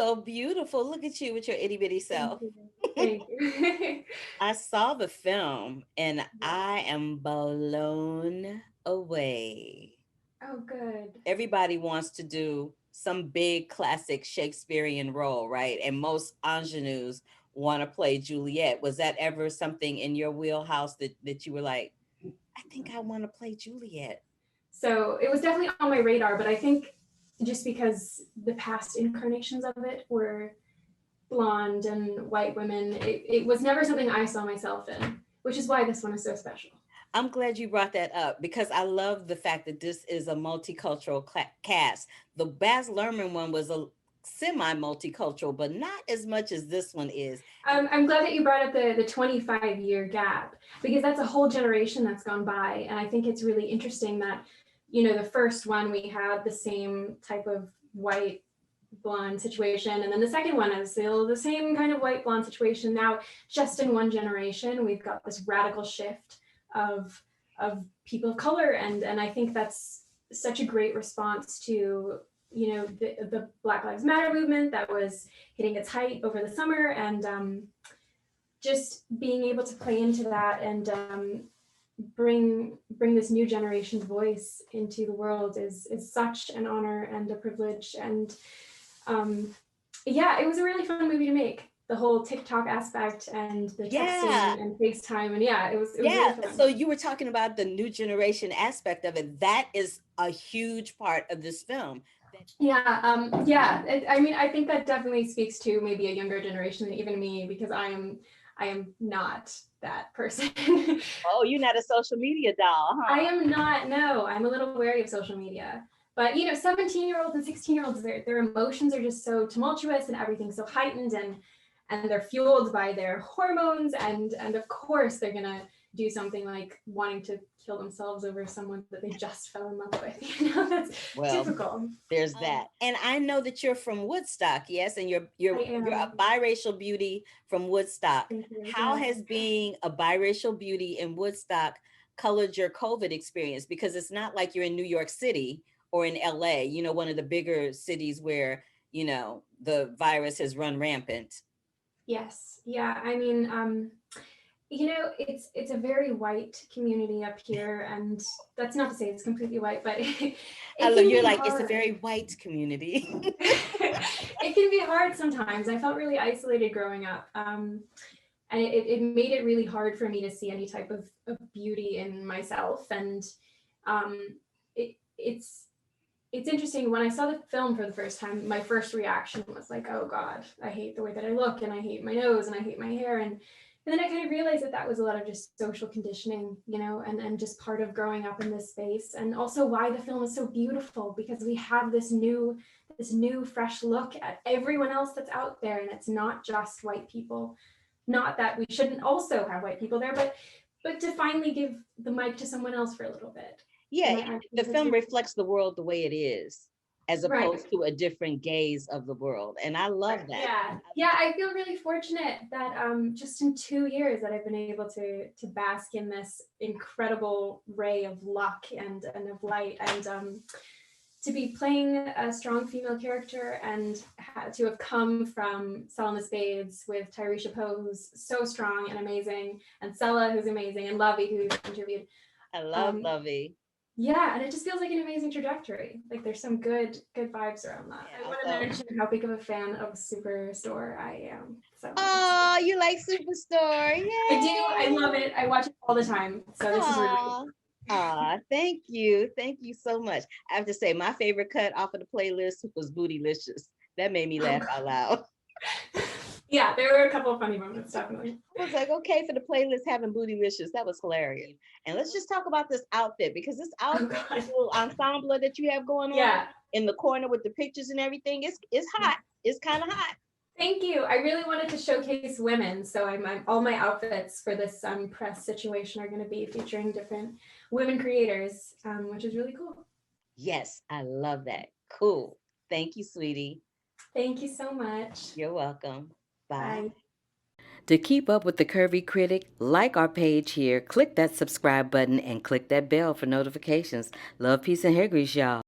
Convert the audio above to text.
so beautiful. Look at you with your itty bitty Thank self. you. Thank you. I saw the film and Yeah. I am blown away. Oh, good. Everybody wants to do some big classic Shakespearean role, right? And most ingenues want to play Juliet. Was that ever something in your wheelhouse that you were like, I think I want to play Juliet? So it was definitely on my radar, but I think just because the past incarnations of it were blonde and white women, it was never something I saw myself in, which is why this one is so special. I'm glad you brought that up because I love the fact that this is a multicultural cast. The Baz Luhrmann one was a semi multicultural, but not as much as this one is. I'm glad that you brought up the 25-year gap because that's a whole generation that's gone by. And I think it's really interesting that, the first one we had the same type of white blonde situation. And then the second one is still the same kind of white blonde situation. Now, just in one generation, we've got this radical shift of people of color. And I think that's such a great response to the Black Lives Matter movement that was hitting its height over the summer, and just being able to play into that and bring this new generation's voice into the world is such an honor and a privilege. And yeah, it was a really fun movie to make. The whole TikTok aspect and the Yeah. texting and FaceTime, and yeah, it was Yeah. really fun. So you were talking about the new generation aspect of it. That is a huge part of this film. Yeah, yeah. I mean, I think that definitely speaks to maybe a younger generation than even me, because I am not that person. Oh, you're not a social media doll, I huh? am not. No, I'm a little wary of social media. But 17-year-olds and 16-year-olds, their emotions are just so tumultuous and everything's so heightened, and they're fueled by their hormones, and of course they're gonna do something like wanting to kill themselves over someone that they just fell in love with. That's Well, typical. there's that. And I know that you're from Woodstock, yes, and you're I you're a am. biracial beauty from Woodstock. Thank you. How Yes. has being a biracial beauty in Woodstock colored your COVID experience? Because it's not like you're in New York City or in LA, one of the bigger cities where, the virus has run rampant. Yes. Yeah. I mean, it's a very white community up here, and that's not to say it's completely white, but I it love can you're be like, it's a hard. very white community. It can be hard sometimes. I felt really isolated growing up, and it made it really hard for me to see any type of beauty in myself. And it's interesting. When I saw the film for the first time, my first reaction was like, oh God, I hate the way that I look, and I hate my nose, and I hate my hair. And then I kind of realized that that was a lot of just social conditioning, and just part of growing up in this space. And also why the film is so beautiful, because we have this new fresh look at everyone else that's out there. And it's not just white people. Not that we shouldn't also have white people there, but to finally give the mic to someone else for a little bit. Yeah, And I the think that's film really reflects the world the way it is, as right. opposed to a different gaze of the world. And I love Right. that. Yeah. Yeah. I feel really fortunate that just in 2 years that I've been able to bask in this incredible ray of luck and of light, and to be playing a strong female character, and to have come from Selma Spades with Tyresha Poe, who's so strong and amazing, and Sella, who's amazing, and Lovey, who interviewed. I love Um, Lovey. yeah, and it just feels like an amazing trajectory. Like there's some good vibes around that. I Yeah. want to So, mention how big of a fan of Superstore I am. So oh, you like Superstore. I do. I love Yay. it. I watch it all the time. So this is really Aw. Aw, thank you. Thank you so much. I have to say, my favorite cut off of the playlist was Bootylicious. That made me laugh out loud. yeah, there were a couple of funny moments, definitely. I was like, okay, for the playlist having Bootylicious, that was hilarious. And let's just talk about this outfit, because this Oh outfit, God. this little ensemble that you have going on Yeah. in the corner with the pictures and everything, it's hot. It's kind of hot. Thank you. I really wanted to showcase women, so I'm all my outfits for this press situation are going to be featuring different women creators, which is really cool. Yes, I love that. Cool. Thank you, sweetie. Thank you so much. You're welcome. Bye. Bye. To keep up with the Curvy Critic, like our page here, click that subscribe button, and click that bell for notifications. Love, peace, and hair grease, y'all.